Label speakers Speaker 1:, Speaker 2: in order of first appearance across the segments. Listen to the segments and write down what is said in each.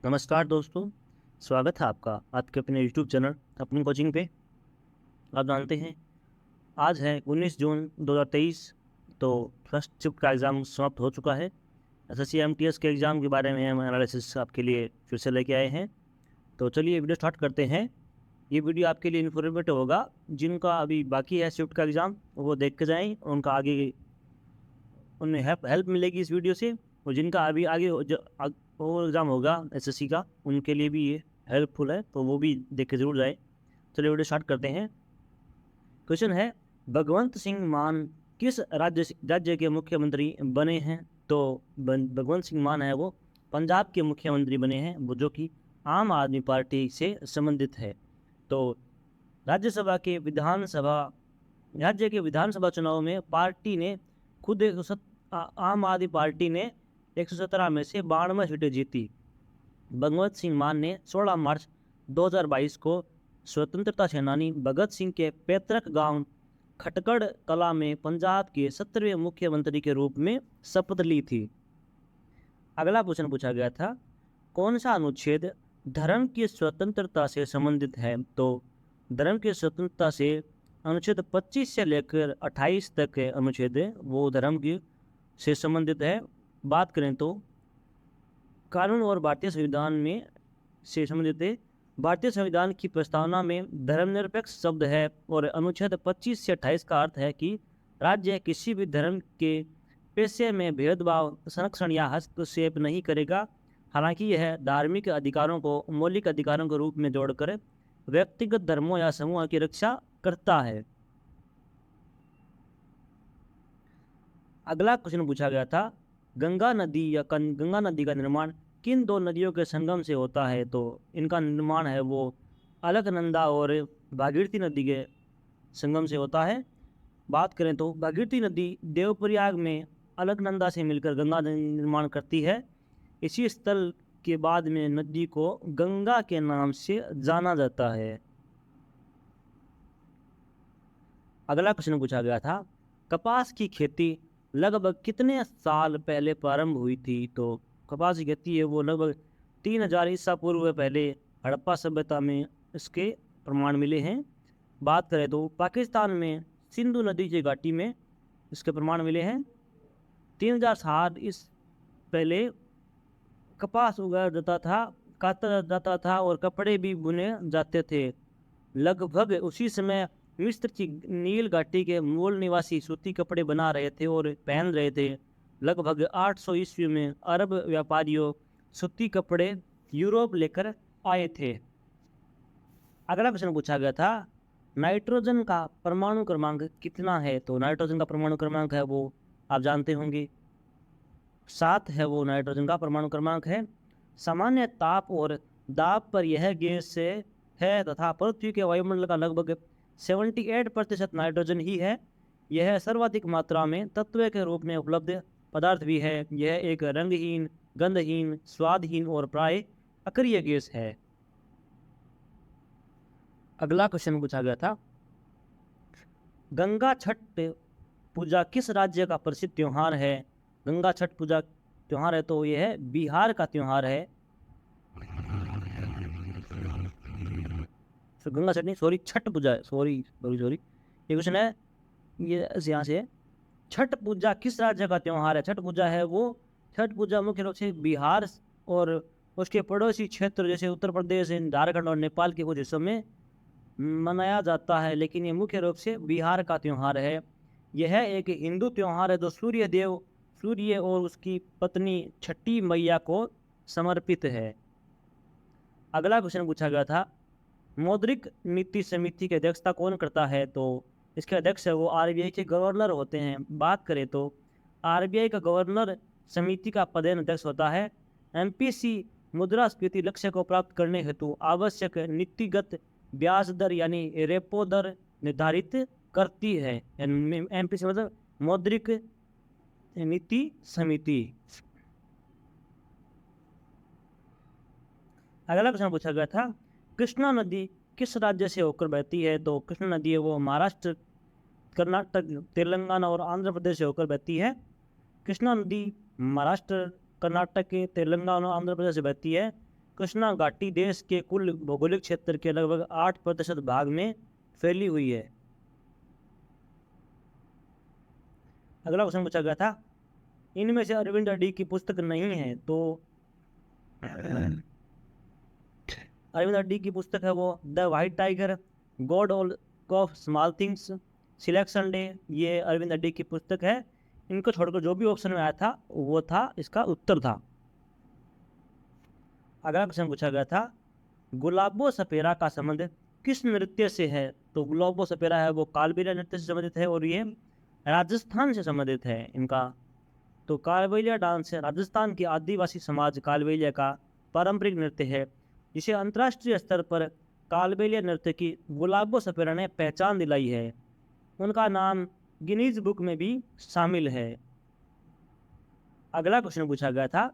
Speaker 1: नमस्कार दोस्तों, स्वागत है आपका आपके अपने यूट्यूब चैनल अपनी कोचिंग पे। आप जानते हैं आज है 19 जून 2023। तो फर्स्ट शिफ्ट का एग्ज़ाम समाप्त हो चुका है। एसएससी एमटीएस के एग्ज़ाम के बारे में हम एनालिसिस आपके लिए फिर से लेके आए हैं। तो चलिए वीडियो स्टार्ट करते हैं। ये वीडियो आपके लिए इन्फॉर्मेटिव होगा। जिनका अभी बाकी है शिफ्ट का एग्ज़ाम वो देख के जाएँ, उनका आगे उन्हें हेल्प मिलेगी इस वीडियो से। और जिनका अभी आगे और एग्ज़ाम होगा एसएससी का, उनके लिए भी ये हेल्पफुल है, तो वो भी देख के ज़रूर जाए। चलिए वीडियो स्टार्ट करते हैं। क्वेश्चन है, भगवंत सिंह मान किस राज्य के मुख्यमंत्री बने हैं? तो भगवंत सिंह मान है वो पंजाब के मुख्यमंत्री बने हैं, वो जो कि आम आदमी पार्टी से संबंधित है। तो राज्यसभा के विधानसभा राज्य के विधानसभा चुनाव में पार्टी ने खुद आम आदमी पार्टी ने 117 में से 92 सीटें जीती। भगवंत सिंह मान ने 16 मार्च 2022 को स्वतंत्रता सेनानी भगत सिंह के पैतृक गांव खटकड़ कला में पंजाब के 17वें मुख्यमंत्री के रूप में शपथ ली थी। अगला क्वेश्चन पूछा गया था, कौन सा अनुच्छेद धर्म की स्वतंत्रता से संबंधित है? तो धर्म की स्वतंत्रता से अनुच्छेद 25 से लेकर 28 तक के अनुच्छेद वो धर्म की से संबंधित है। बात करें तो कानून और भारतीय संविधान में से संबंधित है। भारतीय संविधान की प्रस्तावना में धर्मनिरपेक्ष शब्द है और अनुच्छेद 25 से 28 का अर्थ है कि राज्य किसी भी धर्म के पेशे में भेदभाव, संरक्षण या हस्तक्षेप नहीं करेगा। हालांकि यह धार्मिक अधिकारों को मौलिक अधिकारों के रूप में जोड़कर व्यक्तिगत धर्मों या समूह की रक्षा करता है। अगला क्वेश्चन पूछा गया था, गंगा नदी का निर्माण किन दो नदियों के संगम से होता है? तो इनका निर्माण है वो अलकनंदा और भागीरथी नदी के संगम से होता है। बात करें तो भागीरथी नदी देवप्रयाग में अलकनंदा से मिलकर गंगा निर्माण करती है। इसी स्थल के बाद में नदी को गंगा के नाम से जाना जाता है। अगला क्वेश्चन पूछा गया था, कपास की खेती लगभग कितने साल पहले प्रारंभ हुई थी? तो कपास की खेती है वो लगभग 3000 ईसा पूर्व पहले हड़प्पा सभ्यता में इसके प्रमाण मिले हैं। बात करें तो पाकिस्तान में सिंधु नदी की घाटी में इसके प्रमाण मिले हैं। 3000 साल इस पहले कपास उगाया जाता था, काटा जाता था और कपड़े भी बुने जाते थे। लगभग उसी समय मिस्र की नील घाटी के मूल निवासी सूती कपड़े बना रहे थे और पहन रहे थे। लगभग 800 ईस्वी में अरब व्यापारियों सूती कपड़े यूरोप लेकर आए थे। अगला प्रश्न पूछा गया था, नाइट्रोजन का परमाणु क्रमांक कितना है? तो नाइट्रोजन का परमाणु क्रमांक है वो आप जानते होंगे 7 है वो नाइट्रोजन का परमाणु क्रमांक है। सामान्य ताप और दाब पर यह गैस है तथा पृथ्वी के वायुमंडल का लगभग 78% नाइट्रोजन ही है। यह सर्वाधिक मात्रा में तत्व के रूप में उपलब्ध पदार्थ भी है। यह एक रंगहीन, गंधहीन, स्वादहीन और प्राय अक्रिय गैस है। अगला क्वेश्चन पूछा गया था, गंगा छठ पूजा किस राज्य का प्रसिद्ध त्योहार है? गंगा छठ पूजा त्योहार है तो यह है बिहार का त्योहार है। तो गंगा छठ नहीं, सॉरी, छठ पूजा है। सॉरी सॉरी सॉरी, ये क्वेश्चन है, ये यहाँ से है। छठ पूजा किस राज्य का त्योहार है? छठ पूजा मुख्य रूप से बिहार और उसके पड़ोसी क्षेत्र जैसे उत्तर प्रदेश, झारखंड और नेपाल के कुछ हिस्सों में मनाया जाता है, लेकिन ये मुख्य रूप से बिहार का त्योहार है। यह एक हिंदू त्योहार है जो सूर्य और उसकी पत्नी छठी मैया को समर्पित है। अगला क्वेश्चन पूछा गया था, मौद्रिक नीति समिति की अध्यक्षता कौन करता है? तो इसके अध्यक्ष है वो आरबीआई के गवर्नर होते हैं। बात करें तो आरबीआई का गवर्नर समिति का पदेन अध्यक्ष होता है। एमपीसी मुद्रास्फीति लक्ष्य को प्राप्त करने हेतु आवश्यक नीतिगत ब्याज दर यानी रेपो दर निर्धारित करती है। एमपीसी मतलब मौद्रिक नीति समिति। अगला प्रश्न पूछा गया था, कृष्णा नदी किस राज्य से होकर बहती है? तो कृष्णा नदी है वो महाराष्ट्र, कर्नाटक, तेलंगाना और आंध्र प्रदेश से होकर बहती है। कृष्णा नदी महाराष्ट्र, कर्नाटक के, तेलंगाना और आंध्र प्रदेश से बहती है। कृष्णा घाटी देश के कुल भौगोलिक क्षेत्र के लगभग 8% भाग में फैली हुई है। अगला क्वेश्चन पूछा गया था, इनमें से अरविंद अडी की पुस्तक नहीं है, तो अरविंद अडी की पुस्तक है वो the white tiger, God of small things, selection day, ये अरविंद अडी की पुस्तक है। इनको छोड़कर जो भी ऑप्शन में आया था वो था इसका उत्तर था। अगला क्वेश्चन पूछा गया था, गुलाबो सपेरा का संबंध किस नृत्य से है, तो गुलाबो सपेरा है वो कालबेलिया नृत्य से संबंधित है और ये राजस्थान से संबंधित है इनका। तो कालबेलिया डांस है राजस्थान के आदिवासी समाज कालबेलिया का पारंपरिक नृत्य है, जिसे अंतर्राष्ट्रीय स्तर पर कालबेलिया नृत्य की गुलाबो सपेरा ने पहचान दिलाई है। उनका नाम गिनीज बुक में भी शामिल है। अगला क्वेश्चन पूछा गया था,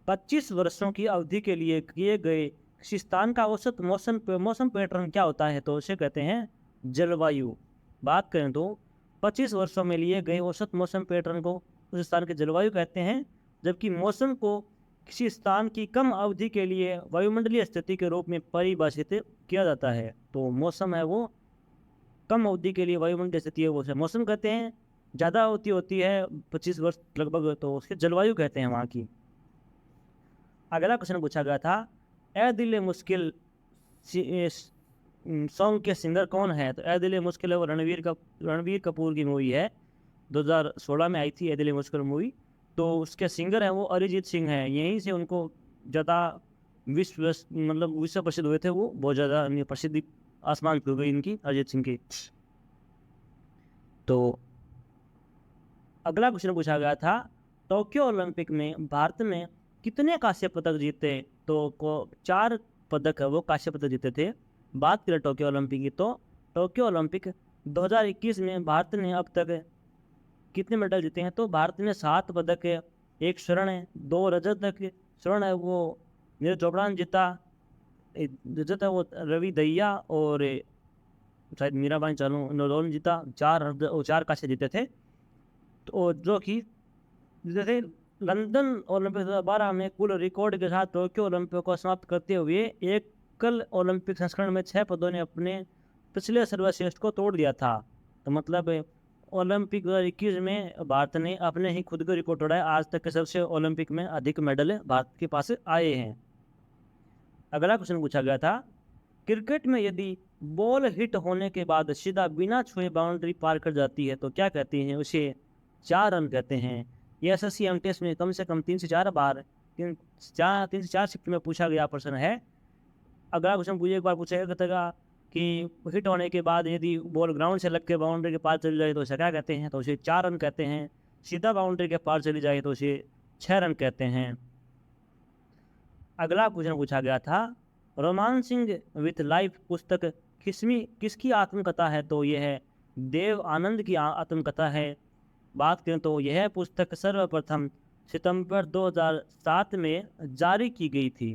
Speaker 1: 25 वर्षों की अवधि के लिए किए गए किसी स्थान का औसत मौसम पैटर्न क्या होता है, तो उसे कहते हैं जलवायु। बात करें तो 25 वर्षों में लिए गए औसत मौसम पैटर्न को उस स्थान के जलवायु कहते हैं, जबकि मौसम को किसी स्थान की कम अवधि के लिए वायुमंडलीय स्थिति के रूप में परिभाषित किया जाता है। तो मौसम है वो कम अवधि के लिए वायुमंडलीय स्थिति है वो मौसम कहते हैं, ज़्यादा अवधि होती है 25 वर्ष लगभग तो उसके जलवायु कहते हैं वहाँ की। अगला क्वेश्चन पूछा गया था, ए दिल मुश्किल सॉन्ग के सिंगर कौन है, तो ए दिल मुश्किल है वो रणवीर कपूर की मूवी है, 2016 में आई थी ए दिल मुश्किल मूवी। तो उसके सिंगर हैं वो अरिजीत सिंह हैं, यहीं से उनको ज़्यादा विश्व प्रसिद्ध हुए थे, वो बहुत ज़्यादा प्रसिद्धि आसमान छू गई इनकी अरिजीत सिंह की। तो अगला क्वेश्चन पूछा गया था, टोक्यो ओलंपिक में भारत में कितने कांस्य पदक जीते, तो 4 पदक है वो कांस्य पदक जीते थे। बात करें टोक्यो ओलंपिक की, तो टोक्यो ओलंपिक 2021 में भारत ने अब तक कितने मेडल जीते हैं, तो भारत ने 7 पदक है, 1 स्वर्ण है, 2 रजत तक। स्वर्ण है वो नीरज चोपड़ा ने जीता, रजत है वो रवि दहिया और शायद मीराबाई चानू ने जीता। 4 कांस्य जीते थे, तो जो कि जीते थे। लंदन ओलंपिक 2012 में कुल रिकॉर्ड के साथ टोक्यो ओलंपिक को समाप्त करते हुए एकल ओलंपिक संस्करण में 6 पदों ने अपने पिछले सर्वश्रेष्ठ को तोड़ दिया था। तो मतलब ओलंपिक 2021 में भारत ने अपने ही खुद को रिकॉर्ड तोड़ा है। आज तक के सबसे ओलंपिक में अधिक मेडल भारत के पास आए हैं। अगला क्वेश्चन पूछा गया था, क्रिकेट में यदि बॉल हिट होने के बाद सीधा बिना छुए बाउंड्री पार कर जाती है तो क्या कहते हैं, उसे 4 रन कहते हैं। यह एसएससी टेस्ट में कम से कम 3 से 4 बार 3 से 4 शिफ्ट में पूछा गया प्रश्न है। अगला क्वेश्चन एक बार पूछा गया कि हिट होने के बाद यदि बॉल ग्राउंड से लग के बाउंड्री के पार चली जाए तो उसे क्या कहते हैं, तो उसे 4 रन कहते हैं। सीधा बाउंड्री के पार चली जाए तो उसे 6 रन कहते हैं। अगला क्वेश्चन पूछा गया था, रोमांसिंग विथ लाइफ पुस्तक किसकी आत्मकथा है, तो यह है देव आनंद की आत्मकथा है। बात करें तो यह पुस्तक सर्वप्रथम सितंबर 2007 में जारी की गई थी।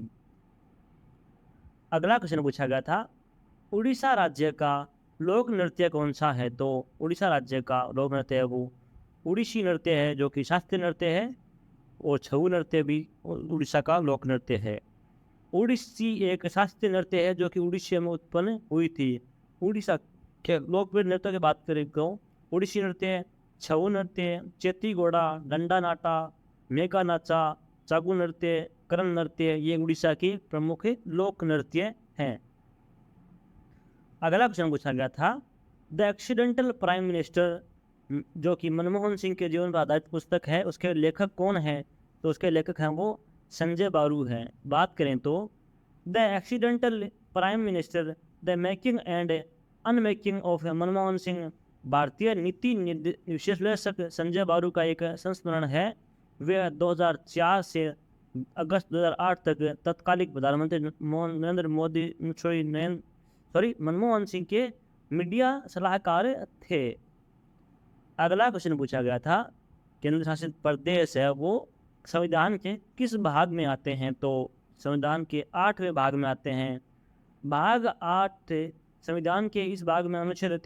Speaker 1: अगला क्वेश्चन पूछा गया था, उड़ीसा राज्य का लोक नृत्य कौन सा है, तो उड़ीसा राज्य का लोक नृत्य है वो उड़ीसी नृत्य है, जो कि शास्त्रीय नृत्य है, और छऊ नृत्य भी उड़ीसा का लोक नृत्य है। उड़ीसी एक शास्त्रीय नृत्य है जो कि उड़ीसा में उत्पन्न हुई थी। उड़ीसा के लोकप्रिय नृत्य की बात करें तो उड़ीसी नृत्य, छऊ नृत्य, चेती घोड़ा, डंडा नाटा, मेघा नाचा, चागू नृत्य, करण नृत्य, ये उड़ीसा के प्रमुख लोक नृत्य हैं। अगला क्वेश्चन पूछा गया था, द एक्सीडेंटल प्राइम मिनिस्टर, जो कि मनमोहन सिंह के जीवन पर आधारित पुस्तक है, उसके लेखक कौन है, तो उसके लेखक हैं वो संजय बारू हैं। बात करें तो the accidental prime minister, the making and unmaking of Manmohan Singh, भारतीय नीति विश्लेषक संजय बारू का एक संस्मरण है। वे 2004 से अगस्त 2008 तक तत्कालिक प्रधानमंत्री मनमोहन सिंह के मीडिया सलाहकार थे। अगला क्वेश्चन पूछा गया था, केंद्र शासित प्रदेश है वो संविधान के किस भाग में आते हैं, तो संविधान के 8वें भाग में आते हैं। भाग 8 संविधान के इस भाग में अनुच्छेद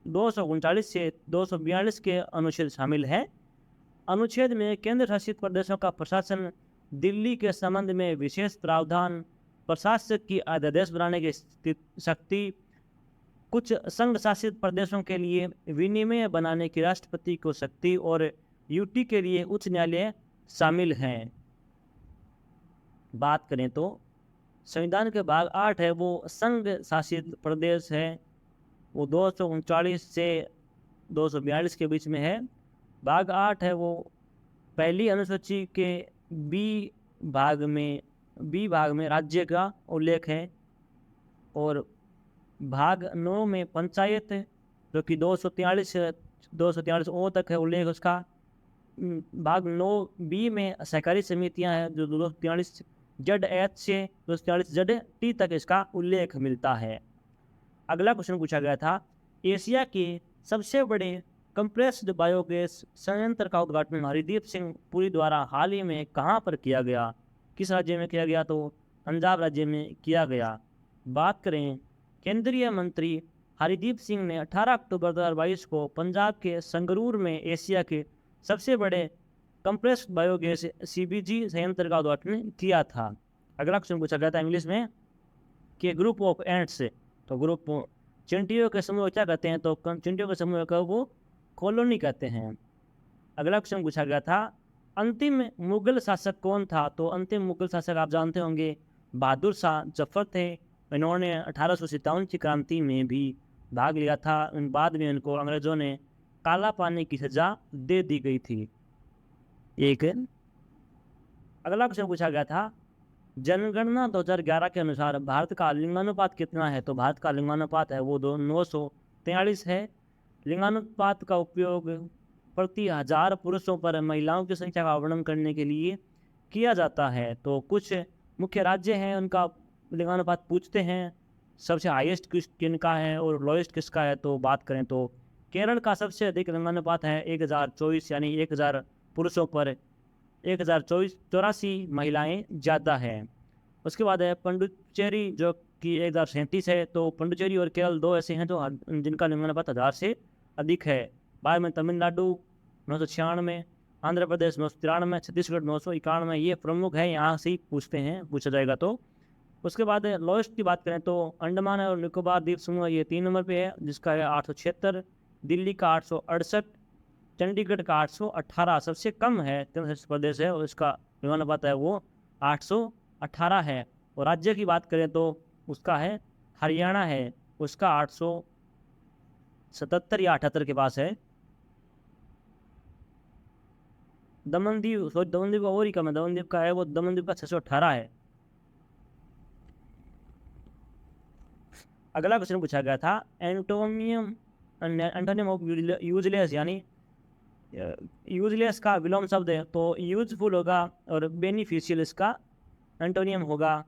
Speaker 1: 239 से 242 के अनुच्छेद शामिल है। अनुच्छेद में केंद्र शासित प्रदेशों का प्रशासन दिल्ली के संबंध में विशेष प्रावधान प्रशासक की अध्यादेश बनाने की शक्ति, कुछ संघ शासित प्रदेशों के लिए विनिमय बनाने की राष्ट्रपति को शक्ति और यूटी के लिए उच्च न्यायालय शामिल हैं। बात करें तो संविधान के भाग 8 है वो संघ शासित प्रदेश है, वो 239 से 242 के बीच में है। भाग 8 है वो पहली अनुसूची के बी भाग में राज्य का उल्लेख है, और भाग 9 में पंचायत जो कि 243 ओ तक है उल्लेख उसका। भाग 9 बी में सहकारी समितियां हैं जो 243 जेड एच से 243 जेड टी तक इसका उल्लेख मिलता है। अगला क्वेश्चन पूछा गया था, एशिया के सबसे बड़े कंप्रेस्ड बायोगैस संयंत्र का उद्घाटन हरदीप सिंह पुरी द्वारा हाल ही में कहाँ पर किया गया? किस राज्य में किया गया? तो पंजाब राज्य में किया गया। बात करें, केंद्रीय मंत्री हरदीप सिंह ने 18 अक्टूबर 2022 को पंजाब के संगरूर में एशिया के सबसे बड़े कंप्रेस्ड बायोगैस सीबीजी संयंत्र का उद्घाटन किया था। अगला क्वेश्चन पूछा गया था इंग्लिश में कि ग्रुप ऑफ एंट्स, तो ग्रुप चिंटियों के समूह क्या कहते हैं? तो चिंटियों के समूह का वो कॉलोनी कहते हैं। अगला क्वेश्चन पूछा गया था, अंतिम मुगल शासक कौन था? तो अंतिम मुगल शासक आप जानते होंगे बहादुर शाह जफर थे। इन्होंने 1857 की क्रांति में भी भाग लिया था। बाद में इनको अंग्रेजों ने काला पानी की सजा दे दी गई थी। एक अगला क्वेश्चन पूछा गया था, जनगणना 2011 के अनुसार भारत का लिंगानुपात कितना है? तो भारत का लिंगानुपात है वो 943 है। लिंगानुपात का उपयोग प्रति 1000 पुरुषों पर महिलाओं की संख्या का वर्णन करने के लिए किया जाता है। तो कुछ मुख्य राज्य हैं उनका लिंगानुपात पूछते हैं, सबसे हाईएस्ट किनका है और लोएस्ट किसका है? तो बात करें तो केरल का सबसे अधिक लिंगानुपात है 1024, यानी 1000 पुरुषों पर 1084 महिलाएं ज़्यादा हैं। उसके बाद है पुडुचेरी जो कि 1037 है। तो पुडुचेरी और केरल दो ऐसे हैं जो जिनका लिंगानुपात 1000 से अधिक है। बाद में तमिलनाडु 996, आंध्र प्रदेश 993, छत्तीसगढ़ 991, ये प्रमुख है, यहाँ से ही पूछा जाएगा। तो उसके बाद लोएस्ट की बात करें तो अंडमान और निकोबार द्वीप समूह ये 3 नंबर पे है जिसका है 876, दिल्ली का 868, चंडीगढ़ का 818 सबसे कम है केंद्र शासित प्रदेश है और इसका लिंगानुपात है वो 818 है। और राज्य की बात करें तो उसका है हरियाणा है, उसका 877 या 78 के पास है। दमनदीप का और ही कम है, दमनदीप का है वो, दमनदीप का 618 है। अगला क्वेश्चन पूछा गया था, एंटोनियम ऑफ यूजलेस, यानी यूजलेस का विलोम शब्द है तो यूजफुल होगा और बेनिफिशियल इसका एंटोनियम होगा।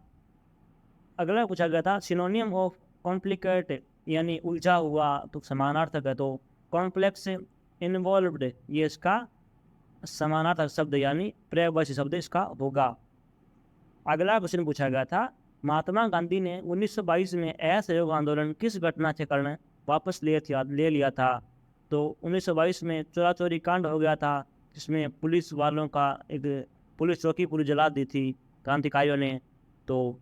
Speaker 1: अगला पूछा गया था, सिनोनियम ऑफ कॉम्प्लिकेट, यानी उलझा हुआ, तो समानार्थक है तो कॉम्प्लेक्स, इन्वॉल्व्ड ये इसका समानार्थक शब्द यानी पर्यायवाची शब्द इसका होगा। अगला क्वेश्चन पूछा गया था, महात्मा गांधी ने 1922 में असहयोग आंदोलन किस घटना के कारण वापस ले लिया था? तो 1922 में चोरा चोरी कांड हो गया था जिसमें पुलिस वालों का एक पुलिस चौकी पूरी जला दी थी क्रांतिकारियों ने। तो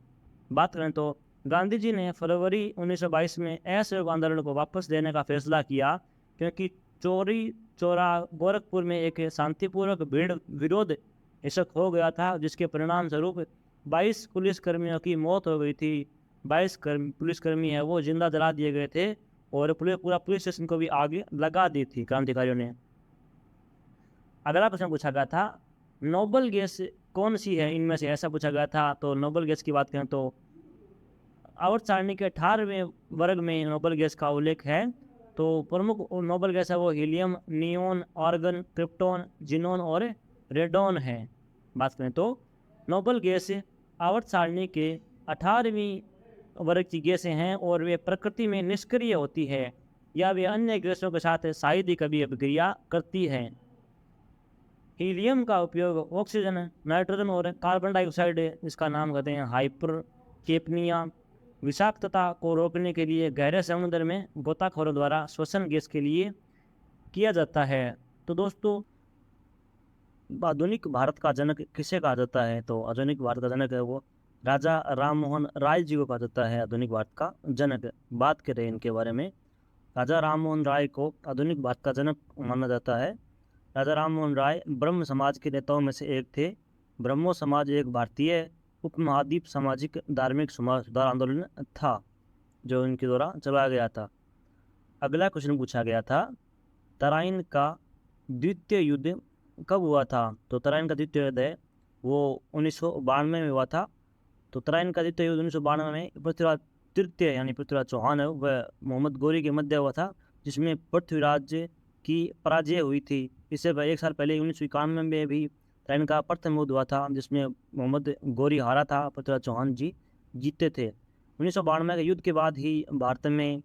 Speaker 1: बात करें तो गांधी जी ने फरवरी 1922 में असहयोग आंदोलन को वापस लेने का फैसला किया क्योंकि चोरी चोरा गोरखपुर में एक शांतिपूर्वक भीड़ विरोध हिंसक हो गया था जिसके परिणाम स्वरूप 22 पुलिसकर्मियों की मौत हो गई थी। 22 पुलिसकर्मी है वो जिंदा जला दिए गए थे और पूरा पुलिस स्टेशन को भी आग लगा दी थी क्रांतिकारियों ने। अगला प्रश्न पूछा गया था, नोबल गैस कौन सी है इनमें से? ऐसा पूछा गया था। तो नोबल गैस की बात करें तो आवर्त सारणी के 18वें वर्ग में नोबल गैस का उल्लेख है। तो प्रमुख नोबल गैस है वो helium, neon, argon, krypton, xenon और रेडॉन है। बात करें तो नोबल गैस आवर्त सारणी के 18वीं वर्ग की गैसें हैं और वे प्रकृति में निष्क्रिय होती है या वे अन्य गैसों के साथ शायद ही कभी अभिक्रिया करती है। हीलियम का उपयोग ऑक्सीजन, नाइट्रोजन और कार्बन डाइऑक्साइड, इसका नाम कहते हैं हाइपरकेपनिया, विषाक्तता को रोकने के लिए गहरे समुद्र में गोताखोरों द्वारा श्वसन गैस के लिए किया जाता है। तो दोस्तों, आधुनिक भारत का जनक किसे कहा जाता है? तो आधुनिक भारत का जनक है वो राजा राम मोहन राय जी को कहा जाता है आधुनिक भारत का जनक। बात करें इनके बारे में, राजा राम मोहन राय को आधुनिक भारत का जनक माना जाता है। राजा राम मोहन राय ब्रह्म समाज के नेताओं में से एक थे। ब्रह्मो समाज एक भारतीय उपमहाद्वीप सामाजिक धार्मिक समाज सुधार आंदोलन था जो इनके द्वारा चलाया गया था। अगला क्वेश्चन पूछा गया था, तराइन का द्वितीय युद्ध कब हुआ था? तो तराइन का द्वितीय युद्ध है वो 1992 में हुआ था। तो तराइन का द्वितीय युद्ध 1992 में पृथ्वीराज तृतीय यानी पृथ्वीराज चौहान है वह मोहम्मद गौरी के मध्य हुआ था, जिसमें पृथ्वीराज की पराजय हुई थी। इससे एक साल पहले 1991 में भी तराइन का प्रथम युद्ध हुआ था, जिसमें मोहम्मद गौरी हारा था, पृथ्वीराज चौहान जी जीते थे। 1992 के युद्ध के बाद ही भारत में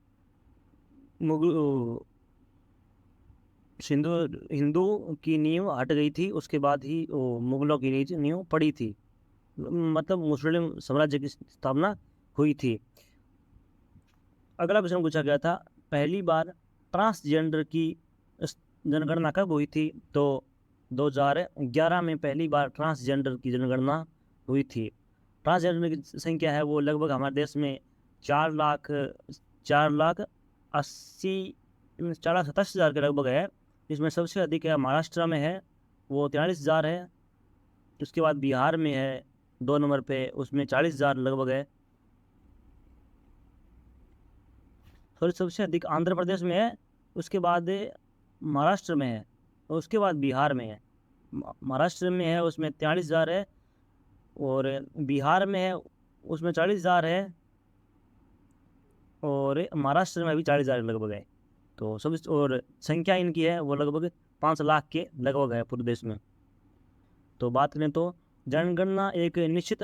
Speaker 1: हिंदू की नींव हट गई थी। उसके बाद ही मुगलों की नींव पड़ी थी, मतलब मुस्लिम साम्राज्य की स्थापना हुई थी। अगला क्वेश्चन पूछा गया था, पहली बार ट्रांसजेंडर की जनगणना कब हुई थी? तो 2011 में पहली बार ट्रांसजेंडर की जनगणना हुई थी। ट्रांसजेंडर की संख्या है वो लगभग हमारे देश में 4,87,000 के लगभग है। इसमें सबसे अधिक है महाराष्ट्र में है, वो 43,000 है। उसके बाद बिहार में है 2 नंबर पे, उसमें 40,000 लगभग है। फिर सबसे अधिक आंध्र प्रदेश में है, उसके बाद महाराष्ट्र में है, और उसके बाद बिहार में है। महाराष्ट्र में है उसमें 43,000 है, और बिहार में है उसमें 40,000 है, और महाराष्ट्र में भी 40,000 लगभग है। तो सब और संख्या इनकी है वो लगभग 5 लाख के लगभग है पूरे देश में। तो बात करें तो जनगणना एक निश्चित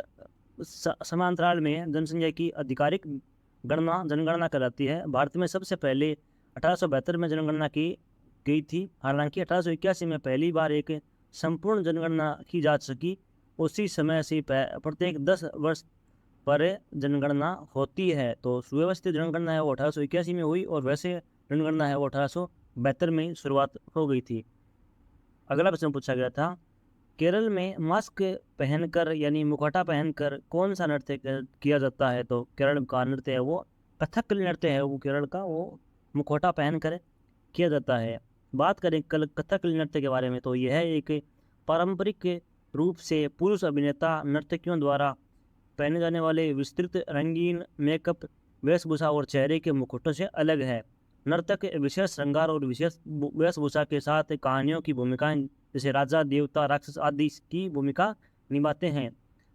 Speaker 1: समांतराल में जनसंख्या की आधिकारिक जनगणना कराती है। भारत में सबसे पहले 1872 में जनगणना की गई थी। हालांकि 1881 में पहली बार एक संपूर्ण जनगणना की जा सकी। उसी समय से प्रत्येक 10 वर्ष पर जनगणना होती है। तो सुव्यवस्थित जनगणना है वो 1881 में हुई, और वैसे जनगणना है वो 1872 में शुरुआत हो गई थी। अगला प्रश्न पूछा गया था, केरल में मास्क पहनकर यानी मुखौटा पहनकर कौन सा नृत्य किया जाता है? तो केरल का नृत्य है वो कथकली नृत्य है वो केरल का, वो मुखौटा पहनकर किया जाता है। बात करें कथकली नृत्य के बारे में, तो यह एक पारंपरिक रूप से पुरुष अभिनेता नर्तकियों द्वारा पहने जाने वाले विस्तृत रंगीन मेकअप वेशभूषा और चेहरे के मुखौटों से अलग है। नर्तक विशेष श्रृंगार और विशेष वेशभूषा के साथ कहानियों की भूमिकाएं जैसे राजा, देवता, राक्षस आदि की भूमिका निभाते हैं।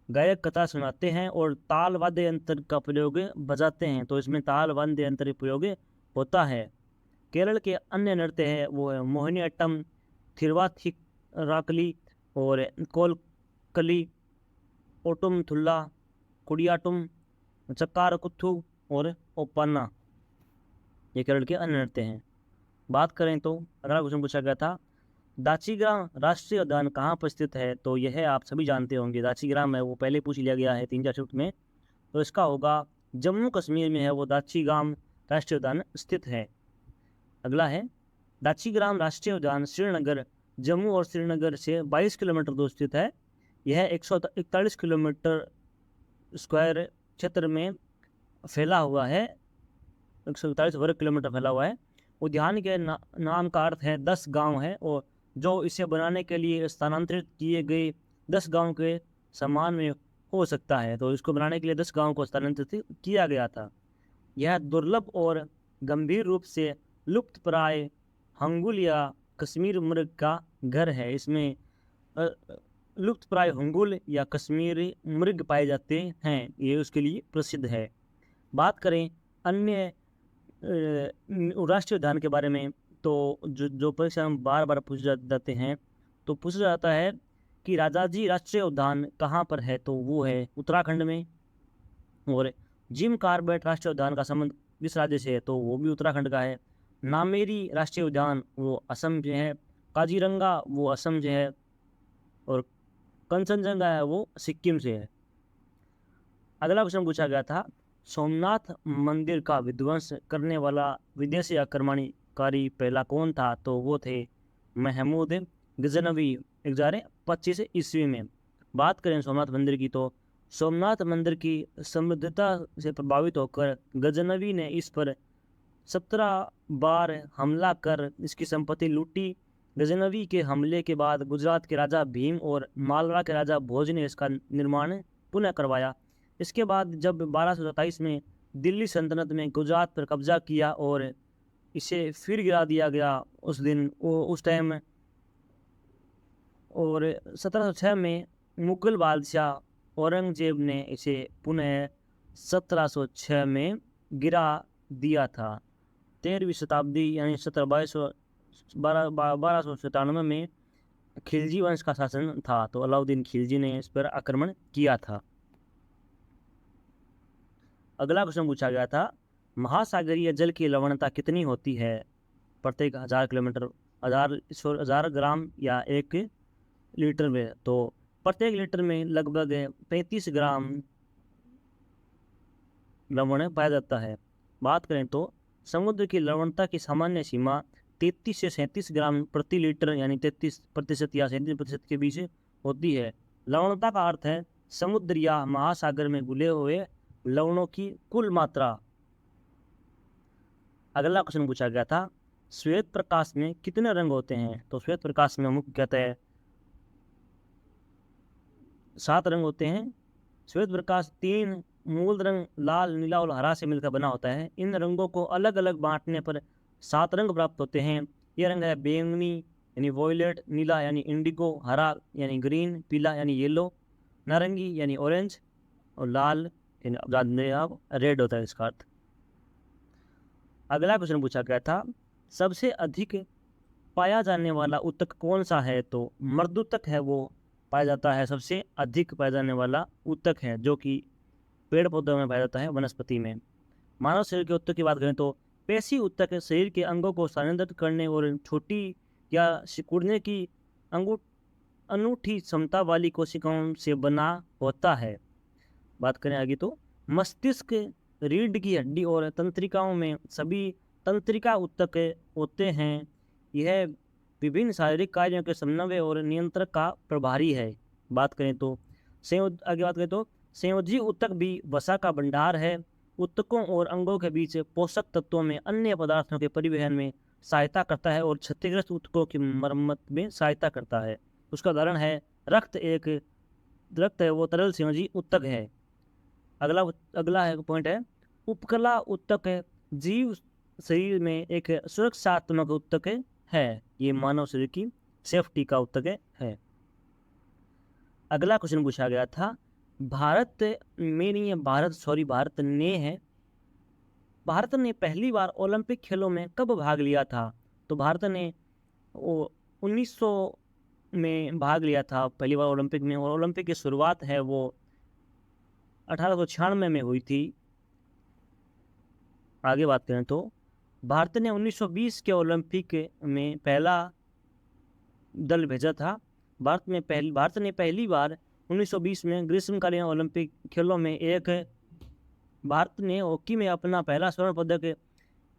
Speaker 1: गायक कथा सुनाते हैं और ताल वाद्य यंत्र का प्रयोग बजाते हैं। तो इसमें ताल वाद्य यंत्र का प्रयोग होता है। केरल के अन्य नृत्य है वो है मोहिनीअट्टम, थिरुवाथिरापल्ली और कोलकली, ओटुम-थुल्ला, कुडियाट्टम, चक्कारकुथु और ओपन्ना, ये केरल के अन्य नृत्य हैं। बात करें तो अगला क्वेश्चन पूछा गया था, दाचीग्राम राष्ट्रीय उद्यान कहाँ पर स्थित है? तो यह आप सभी जानते होंगे, दाचीग्राम है वो पहले पूछ लिया गया है 3-4 शिफ्ट में। तो इसका होगा जम्मू कश्मीर में है वो दाचीग्राम राष्ट्रीय उद्यान स्थित है। अगला है, दाचीग्राम राष्ट्रीय उद्यान श्रीनगर, जम्मू और श्रीनगर से 22 किलोमीटर दूर स्थित है। यह 141 किलोमीटर स्क्वायर क्षेत्र में फैला हुआ है, 141 वर्ग किलोमीटर फैला हुआ है। उद्यान के नाम का अर्थ है 10 गांव है, और जो इसे बनाने के लिए स्थानांतरित किए गए 10 गांव के समान में हो सकता है। तो इसको बनाने के लिए 10 गांव को स्थानांतरित किया गया था। यह दुर्लभ और गंभीर रूप से लुप्तप्राय हंगुल या कश्मीर मृग का घर है। इसमें लुप्तप्राय हंगुल या कश्मीरी मृग पाए जाते हैं, ये उसके लिए प्रसिद्ध है। बात करें अन्य राष्ट्रीय उद्यान के बारे में, तो जो परीक्षा में बार बार पूछे जाते हैं, तो पूछा जाता है कि राजाजी राष्ट्रीय उद्यान कहाँ पर है? तो वो है उत्तराखंड में। और जिम कॉर्बेट राष्ट्रीय उद्यान का संबंध किस राज्य से है? तो वो भी उत्तराखंड का है। नामेरी राष्ट्रीय उद्यान वो असम से है। काजीरंगा वो असम से है, और कंचनजंगा है वो सिक्किम से है। अगला क्वेश्चन पूछा गया था, सोमनाथ मंदिर का विध्वंस करने वाला विदेशी आक्रमणकारी पहला कौन था? तो वो थे महमूद गजनवी 1025 ईस्वी में। बात करें सोमनाथ मंदिर की, तो सोमनाथ मंदिर की समृद्धता से प्रभावित होकर गजनवी ने इस पर 17 बार हमला कर इसकी संपत्ति लूटी। गजनवी के हमले के बाद गुजरात के राजा भीम और मालवा के राजा भोज ने इसका निर्माण पुनः करवाया। इसके बाद जब 1227 में दिल्ली सल्तनत में गुजरात पर कब्जा किया और इसे फिर गिरा दिया गया उस टाइम, और 1706 में मुगल बादशाह औरंगजेब ने इसे पुनः 1706 में गिरा दिया था। 13वीं शताब्दी यानी 1297 में खिलजी वंश का शासन था, तो अलाउद्दीन खिलजी ने इस पर आक्रमण किया था। अगला क्वेश्चन पूछा गया था, महासागरीय जल की लवणता कितनी होती है प्रत्येक 1000 किलोमीटर, 1000 ग्राम या 1 लीटर में? तो प्रत्येक लीटर में लगभग 35 ग्राम लवण पाया जाता है। बात करें तो समुद्र की लवणता की सामान्य सीमा 33 से 37 ग्राम प्रति लीटर यानी 33% या 37% के बीच होती है। लवणता का अर्थ है समुद्र या महासागर में घुले हुए लवणों की कुल मात्रा। अगला क्वेश्चन पूछा गया था, श्वेत प्रकाश में कितने रंग होते हैं? तो श्वेत प्रकाश में मुख्यतः 7 रंग होते हैं। श्वेत प्रकाश 3 मूल रंग लाल, नीला और हरा से मिलकर बना होता है। इन रंगों को अलग अलग बांटने पर 7 रंग प्राप्त होते हैं। ये रंग है बैंगनी यानी वॉयलेट, नीला यानी इंडिगो, हरा यानी ग्रीन, पीला यानी येलो, नारंगी यानी ऑरेंज और लाल यानी आप रेड होता है इसका अर्थ। अगला क्वेश्चन पूछा गया था, सबसे अधिक पाया जाने वाला ऊतक कौन सा है? तो मर्दूतक है वो पाया जाता है, सबसे अधिक पाया जाने वाला ऊतक है, जो कि पेड़ पौधों में पाया जाता है, वनस्पति में। मानव शरीर के ऊतक की बात करें तो पेशी ऊतक शरीर के अंगों को स्थानांतरित करने और छोटी या सिकुड़ने की अनूठी क्षमता वाली कोशिकाओं से बना होता है। बात करें आगे तो मस्तिष्क, रीढ़ की हड्डी और तंत्रिकाओं में सभी तंत्रिका ऊतक होते हैं। यह विभिन्न शारीरिक कार्यों के समन्वय और नियंत्रण का प्रभारी है। बात करें तो संयोजी ऊतक भी वसा का भंडार है। ऊतकों और अंगों के बीच पोषक तत्वों में अन्य पदार्थों के परिवहन में सहायता करता है और क्षतिग्रस्त ऊतकों की मरम्मत में सहायता करता है। उसका उदाहरण है रक्त है वो तरल संयोजी ऊतक है। अगला है पॉइंट है उपकला ऊतक है, जीव शरीर में एक सुरक्षात्मक ऊतक है। ये मानव शरीर की सेफ्टी का ऊतक है। अगला क्वेश्चन पूछा गया था, भारत ने पहली बार ओलंपिक खेलों में कब भाग लिया था? तो भारत ने 1900 में भाग लिया था पहली बार ओलंपिक में, और ओलंपिक की शुरुआत है वो 1896 में हुई थी। आगे बात करें तो भारत ने 1920 के ओलंपिक में पहला दल भेजा था। भारत ने पहली बार 1920 में ग्रीष्मकालीन ओलंपिक खेलों में भारत ने हॉकी में अपना पहला स्वर्ण पदक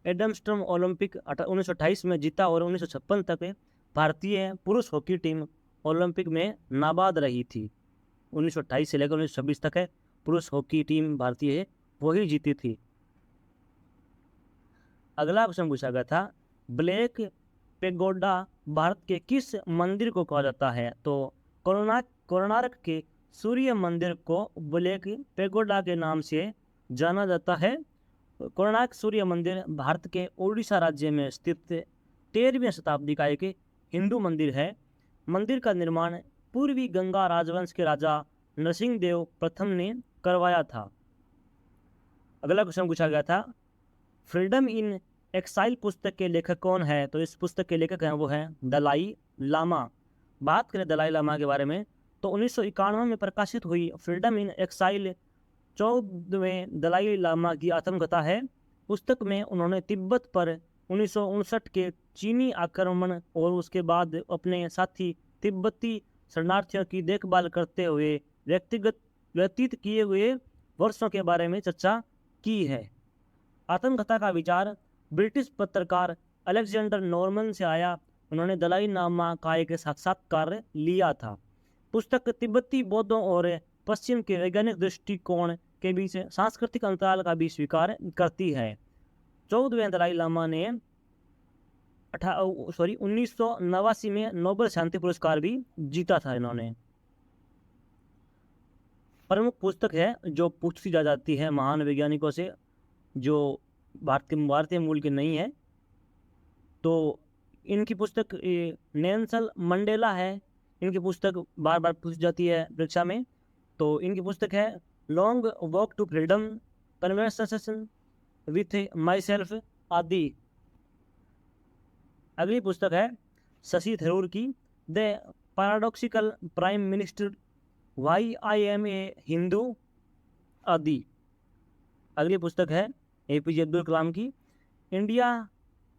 Speaker 1: एडमस्टर्म ओलंपिक 1928 में जीता, और 1956 तक भारतीय पुरुष हॉकी टीम ओलंपिक में नाबाद रही थी। 1928 से लेकर 1926 तक पुरुष हॉकी टीम भारतीय वही जीती थी। अगला क्वेश्चन पूछा गया था, ब्लैक पेगोडा भारत के किस मंदिर को कहा जाता है? तो कोणार्क के सूर्य मंदिर को ब्लैक पेगोडा के नाम से जाना जाता है। कोणार्क सूर्य मंदिर भारत के ओडिशा राज्य में स्थित 13वीं शताब्दी का एक हिंदू मंदिर है। मंदिर का निर्माण पूर्वी गंगा राजवंश के राजा नरसिंहदेव प्रथम ने करवाया था। अगला क्वेश्चन पूछा गया था, फ्रीडम इन एक्साइल पुस्तक के लेखक कौन है? तो इस पुस्तक के लेखक हैं वो हैं दलाई लामा। बात करें दलाई लामा के बारे में तो 1991 में प्रकाशित हुई फ्रीडम इन एक्साइल 14वें दलाई लामा की आत्मकथा है। पुस्तक में उन्होंने तिब्बत पर 1959 के चीनी आक्रमण और उसके बाद अपने साथी तिब्बती शरणार्थियों की देखभाल करते हुए व्यतीत किए हुए वर्षों के बारे में चर्चा की है। आत्मकथा का विचार ब्रिटिश पत्रकार अलेक्जेंडर नॉर्मन से आया। उन्होंने दलाई लामा का एक साक्षात्कार लिया था। पुस्तक तिब्बती बौद्धों और पश्चिम के वैज्ञानिक दृष्टिकोण के बीच सांस्कृतिक अंतराल का भी स्वीकार करती है। 14वें दलाई लामा ने 1989 में नोबेल शांति पुरस्कार भी जीता था इन्होंने। प्रमुख पुस्तक है जो पूछी जा जाती है महान वैज्ञानिकों से जो भारतीय मूल के नहीं है, तो इनकी पुस्तक नेल्सन मंडेला है। इनकी पुस्तक बार बार पूछी जाती है परीक्षा में। तो इनकी पुस्तक है long walk to freedom, conversation with myself आदि। अगली पुस्तक है शशि थरूर की the paradoxical prime minister, why I am a Hindu आदि। अगली पुस्तक है APJ अब्दुल कलाम की India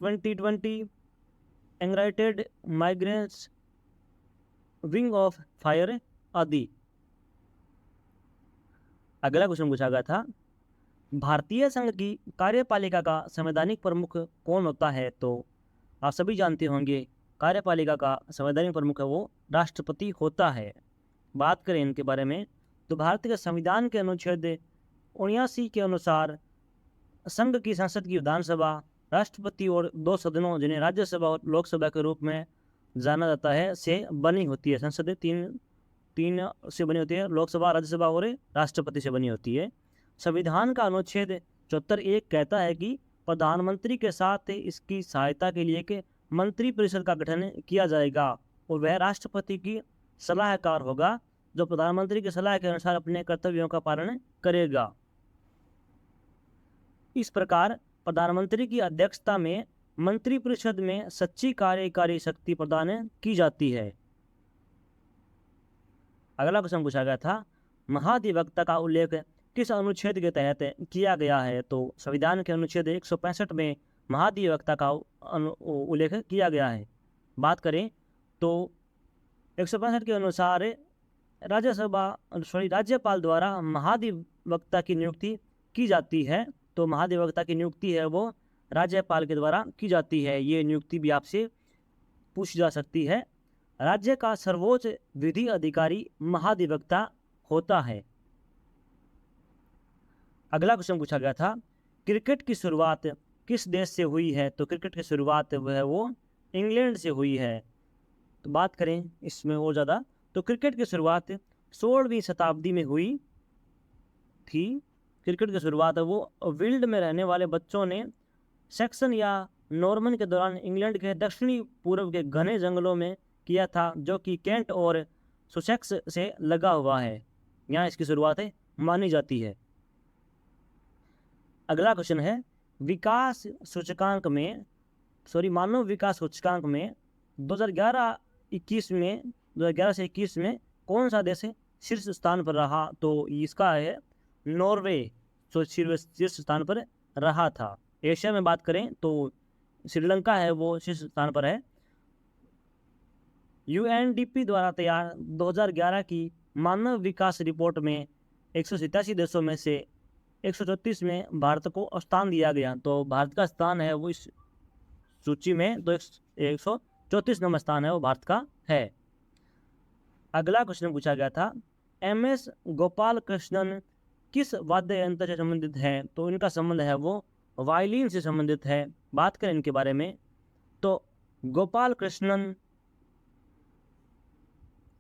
Speaker 1: 2020 ignited migrants, wing of fire आदि। अगला क्वेश्चन पूछा गया था भारतीय संघ की कार्यपालिका का संवैधानिक प्रमुख कौन होता है? तो आप सभी जानते होंगे कार्यपालिका का संवैधानिक प्रमुख है वो राष्ट्रपति होता है। बात करें इनके बारे में तो भारतीय संविधान के अनुच्छेद 79 के अनुसार संघ की संसद की विधानसभा राष्ट्रपति और 2 सदनों जिन्हें राज्यसभा और लोकसभा के रूप में जाना जाता है से बनी होती है। संसद तीन से बनी होती है, लोकसभा, राज्यसभा और राष्ट्रपति से बनी होती है। संविधान का अनुच्छेद 74(1) कहता है कि प्रधानमंत्री के साथ इसकी सहायता के लिए एक मंत्रिपरिषद का गठन किया जाएगा और वह राष्ट्रपति की सलाहकार होगा जो प्रधानमंत्री की सलाह के अनुसार अपने कर्तव्यों का पालन करेगा। इस प्रकार प्रधानमंत्री की अध्यक्षता में मंत्रिपरिषद में सच्ची कार्यकारी शक्ति प्रदान की जाती है। अगला क्वेश्चन पूछा गया था महाधिवक्ता का उल्लेख किस अनुच्छेद के तहत किया गया है? तो संविधान के अनुच्छेद 165 में महाधिवक्ता का उल्लेख किया गया है। बात करें तो 165 के अनुसार राज्यपाल द्वारा महाधिवक्ता की नियुक्ति की जाती है। तो महाधिवक्ता की नियुक्ति है वो राज्यपाल के द्वारा की जाती है। ये नियुक्ति भी आपसे पूछी जा सकती है। राज्य का सर्वोच्च विधि अधिकारी महाधिवक्ता होता है। अगला क्वेश्चन पूछा गया था क्रिकेट की शुरुआत किस देश से हुई है? तो क्रिकेट की शुरुआत वो इंग्लैंड से हुई है। तो बात करें इसमें और ज़्यादा तो क्रिकेट की शुरुआत 16वीं शताब्दी में हुई थी। क्रिकेट की शुरुआत वो विल्ड में रहने वाले बच्चों ने सैक्सन या नॉर्मन के दौरान इंग्लैंड के दक्षिणी पूर्व के घने जंगलों में किया था जो कि केंट और सुसेक्स से लगा हुआ है। यहाँ इसकी शुरुआत मानी जाती है। अगला क्वेश्चन है विकास सूचकांक में मानव विकास सूचकांक में 2011 से 21 में कौन सा देश शीर्ष स्थान पर रहा? तो इसका है नॉर्वे जो शीर्ष स्थान पर रहा था। एशिया में बात करें तो श्रीलंका है वो शीर्ष स्थान पर है। UNDP द्वारा तैयार 2011 की मानव विकास रिपोर्ट में 187 देशों में से 134 में भारत को स्थान दिया गया। तो भारत का स्थान है वो इस सूची में तो 134 नंबर स्थान है वो भारत का है। अगला क्वेश्चन पूछा गया था MS गोपाल कृष्णन किस वाद्य यंत्र से संबंधित है? तो इनका संबंध है वो वायलिन से संबंधित है। बात करें इनके बारे में तो गोपाल कृष्णन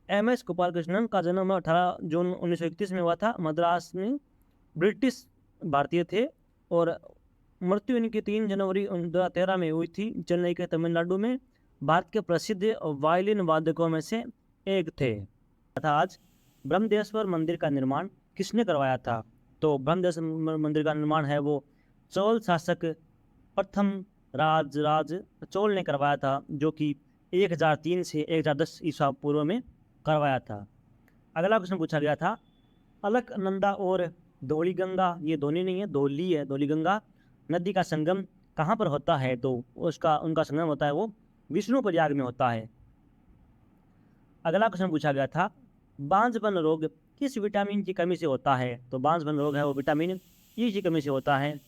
Speaker 1: MS गोपाल कृष्णन का जन्म 18 जून 1931 में हुआ था। मद्रास में ब्रिटिश भारतीय थे और मृत्यु इनकी 3 जनवरी 2013 में हुई थी चेन्नई के तमिलनाडु में। भारत के प्रसिद्ध वायलिन वादकों में से एक थे। आज ब्रह्मदेश्वर मंदिर का निर्माण किसने करवाया था? तो ब्रह्मदेश्वर मंदिर का निर्माण है वो चोल शासक प्रथम राज चोल ने करवाया था जो कि 1003 से 1010 ईसा पूर्व में करवाया था। अगला क्वेश्चन पूछा गया था अलकनंदा और धौलीगंगा, ये धोनी नहीं है धौली है, धौलीगंगा नदी का संगम कहाँ पर होता है? तो उनका संगम होता है वो विष्णु प्रयाग में होता है। अगला क्वेश्चन पूछा गया था बांझपन रोग किस विटामिन की कमी से होता है? तो बांझपन रोग है वो विटामिन ई की कमी से होता है।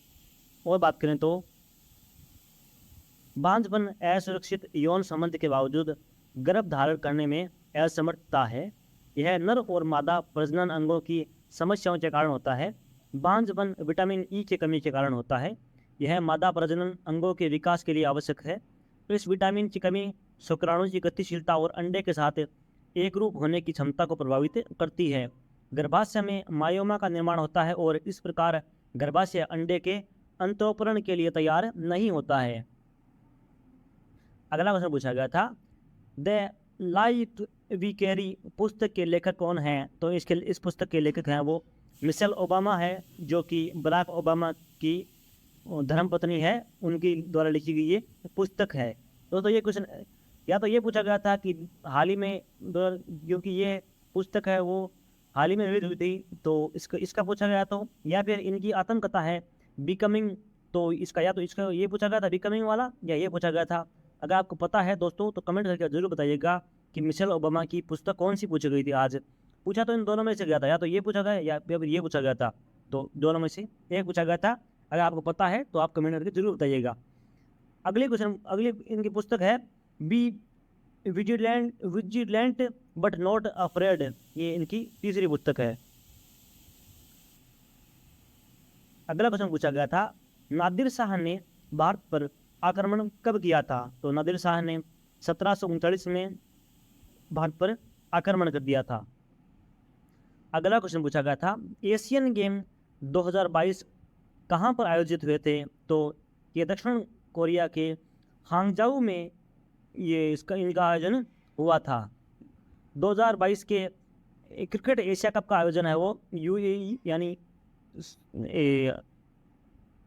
Speaker 1: और बात करें तो बांझपन असुरक्षित यौन संबंध के बावजूद गर्भ धारण करने में असमर्थता है। यह नर और मादा प्रजनन अंगों की समस्याओं के कारण होता है। बांझपन विटामिन ई की कमी के कारण होता है। यह मादा प्रजनन अंगों के विकास के लिए आवश्यक है। तो इस विटामिन की कमी शुक्राणु की गतिशीलता और अंडे के साथ एक रूप होने की क्षमता को प्रभावित करती है। गर्भाशय में मायोमा का निर्माण होता है और इस प्रकार गर्भाशय अंडे के अंतोपरण के लिए तैयार नहीं होता है। अगला क्वेश्चन पूछा गया था, द लाइट वी कैरी पुस्तक के लेखक कौन हैं? तो इस पुस्तक के लेखक हैं वो मिशेल ओबामा है, जो कि बराक ओबामा की धर्मपत्नी है, उनकी द्वारा लिखी गई ये पुस्तक है। तो ये क्वेश्चन या तो ये पूछा गया था कि हाल ही में क्योंकि ये पुस्तक है वो हाल ही में रिलीज हुई थी, तो इसका पूछा गया, तो या फिर इनकी आत्मकथा है बिकमिंग, तो इसका या तो इसका ये पूछा गया था बिकमिंग वाला, या ये पूछा गया था। अगर आपको पता है दोस्तों तो कमेंट करके जरूर बताइएगा कि मिशेल ओबामा की पुस्तक कौन सी पूछी गई थी आज। पूछा तो इन दोनों में से गया था, या तो ये पूछा गया या फिर ये पूछा गया था, तो दोनों में से एक पूछा गया था। अगर आपको पता है तो आप कमेंट करके जरूर बताइएगा। अगली इनकी पुस्तक है be vigilant but not afraid, ये इनकी तीसरी पुस्तक है। अगला क्वेश्चन पूछा गया था, नादिर शाह ने भारत पर आक्रमण कब किया था? तो नादिर शाह ने 1739 में भारत पर आक्रमण कर दिया था। अगला क्वेश्चन पूछा गया था, एशियन गेम 2022 कहाँ पर आयोजित हुए थे? तो ये दक्षिण कोरिया के हांगजाऊ में इनका आयोजन हुआ था। 2022 के क्रिकेट एशिया कप का आयोजन है वो यूएई यानी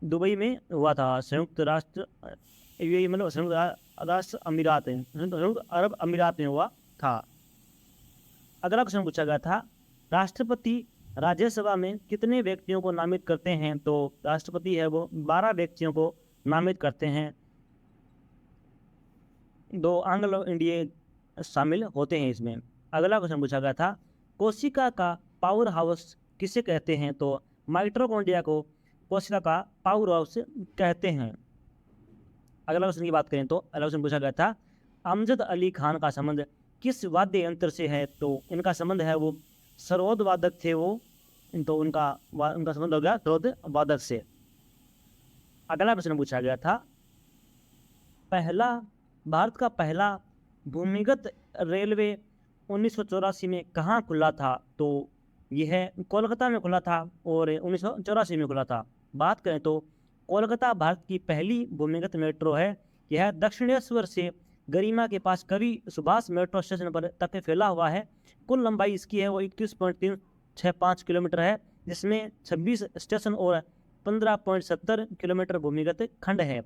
Speaker 1: दुबई में हुआ था। संयुक्त राष्ट्र यूएई मतलब संयुक्त राष्ट्र अमीरात संयुक्त अरब अमीरात में हुआ था। अगला क्वेश्चन पूछा गया था, राष्ट्रपति राज्यसभा में कितने व्यक्तियों को नामित करते हैं? तो राष्ट्रपति है वो 12 व्यक्तियों को नामित करते हैं, 2 एंग्लो इंडियन शामिल होते हैं इसमें। अगला क्वेश्चन पूछा गया था, कोशिका का पावर हाउस किसे कहते हैं? तो माइटोकॉन्ड्रिया को कोशिका का पावर हाउस कहते हैं। अगला क्वेश्चन की बात करें तो अगला क्वेश्चन पूछा गया था, अमजद अली खान का संबंध किस वाद्य यंत्र से है? तो इनका संबंध है वो सरोद वादक थे वो, तो उनका संबंध हो गया सरोद वादक से। अगला प्रश्न पूछा गया था, भारत का पहला भूमिगत रेलवे 1984 में कहाँ खुला था? तो यह कोलकाता में खुला था और 1984 में खुला था। बात करें तो कोलकाता भारत की पहली भूमिगत मेट्रो है। यह दक्षिणेश्वर से गरिमा के पास कवि सुभाष मेट्रो स्टेशन पर तक फैला हुआ है। कुल लंबाई इसकी है वो 21.365 किलोमीटर है, जिसमें 26 स्टेशन और 15.70 किलोमीटर भूमिगत खंड है।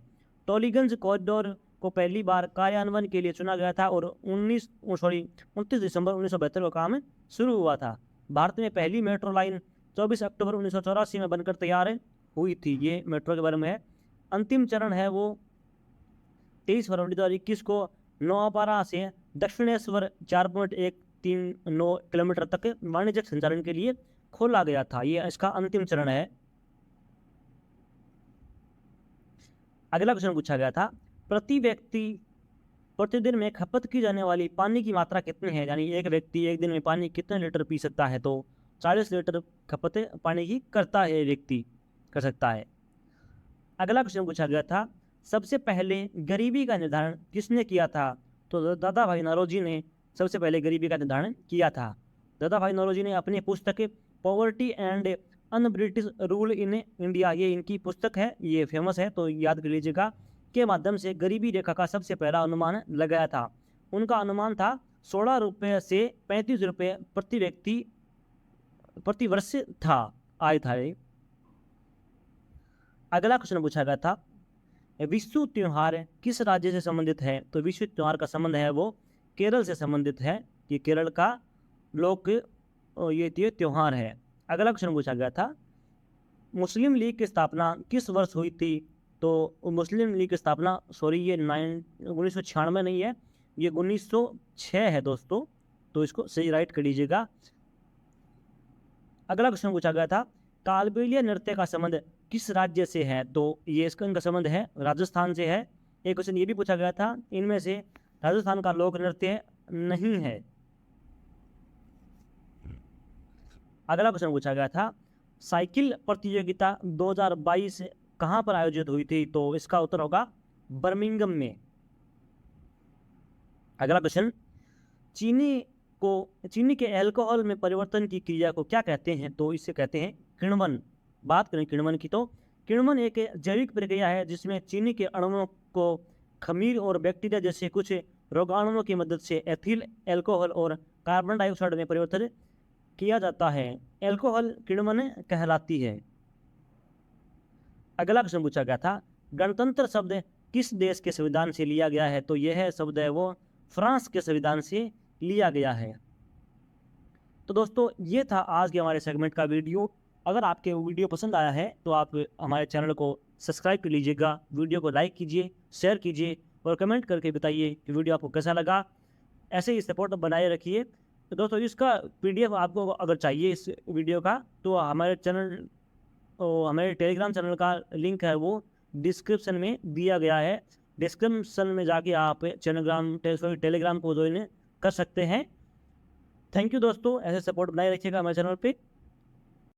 Speaker 1: टोलीगंज कॉरिडोर को पहली बार कार्यान्वयन के लिए चुना गया था और 29 दिसंबर 1972 को काम शुरू हुआ था। भारत में पहली मेट्रो लाइन 24 अक्टूबर 1984 में बनकर तैयार हुई थी। ये मेट्रो के बारे में है। अंतिम चरण है वो 23 फरवरी 2021 को नौपारा से दक्षिणेश्वर 4.139 किलोमीटर तक वाणिज्यिक संचालन के लिए खोला गया था। ये इसका अंतिम चरण है। अगला क्वेश्चन पूछा गया था, प्रति व्यक्ति प्रतिदिन में खपत की जाने वाली पानी की मात्रा कितनी है? यानी एक व्यक्ति एक दिन में पानी कितने लीटर पी सकता है? तो 40 लीटर खपत पानी की कर सकता है। अगला क्वेश्चन पूछा गया था, सबसे पहले गरीबी का निर्धारण किसने किया था? तो दादा भाई नौरोजी ने सबसे पहले गरीबी का निर्धारण किया था। दादा भाई नौरोजी ने अपनी पुस्तक poverty and un British rule in India, ये इनकी पुस्तक है, ये फेमस है तो याद कर लीजिएगा, के माध्यम से गरीबी रेखा का सबसे पहला अनुमान लगाया था। उनका अनुमान था 16 रुपये से 35 रुपये प्रति व्यक्ति प्रति वर्ष था आय था। अगला क्वेश्चन पूछा गया था, विशु त्योहार किस राज्य से संबंधित है? तो विशु त्योहार का संबंध है वो केरल से संबंधित है। ये केरल का लोक ये त्योहार है। अगला क्वेश्चन पूछा गया था, मुस्लिम लीग की स्थापना किस वर्ष हुई थी? तो मुस्लिम लीग की स्थापना ये 1996 नहीं है, ये 1906 है दोस्तों, तो इसको सही राइट कर लीजिएगा। अगला क्वेश्चन पूछा गया था, कालबेलिया नृत्य का संबंध किस राज्य से है? तो ये इसका इनका संबंध है राजस्थान से है। एक क्वेश्चन ये भी पूछा गया था, इनमें से राजस्थान का लोक नृत्य नहीं है। अगला क्वेश्चन पूछा गया था, साइकिल प्रतियोगिता 2022 कहाँ पर आयोजित हुई थी? तो इसका उत्तर होगा बर्मिंघम में। अगला क्वेश्चन, चीनी के अल्कोहल में परिवर्तन की क्रिया को क्या कहते हैं? तो इसे कहते हैं किण्वन। बात करें किण्वन की, तो किण्वन एक जैविक प्रक्रिया है जिसमें चीनी के अणुओं को खमीर और बैक्टीरिया जैसे कुछ रोगाणुओं की मदद से एथिल अल्कोहल और कार्बन डाइऑक्साइड में परिवर्तन किया जाता है। अल्कोहल किण्वन कहलाती है। अगला क्वेश्चन पूछा गया था, गणतंत्र शब्द किस देश के संविधान से लिया गया है? तो यह शब्द है वो फ्रांस के संविधान से लिया गया है। तो दोस्तों ये था आज के हमारे सेगमेंट का वीडियो। अगर आपके वीडियो पसंद आया है तो आप हमारे चैनल को सब्सक्राइब कर लीजिएगा, वीडियो को लाइक कीजिए, शेयर कीजिए और कमेंट करके बताइए कि वीडियो आपको कैसा लगा। ऐसे ही सपोर्ट बनाए रखिए। तो दोस्तों इसका PDF आपको अगर चाहिए इस वीडियो का, तो हमारे टेलीग्राम चैनल का लिंक है वो डिस्क्रिप्शन में दिया गया है। डिस्क्रिप्शन में जाके आप टेलीग्राम को ज्वाइन कर सकते हैं। थैंक यू दोस्तों, ऐसे सपोर्ट बनाए रखिएगा हमारे चैनल पे।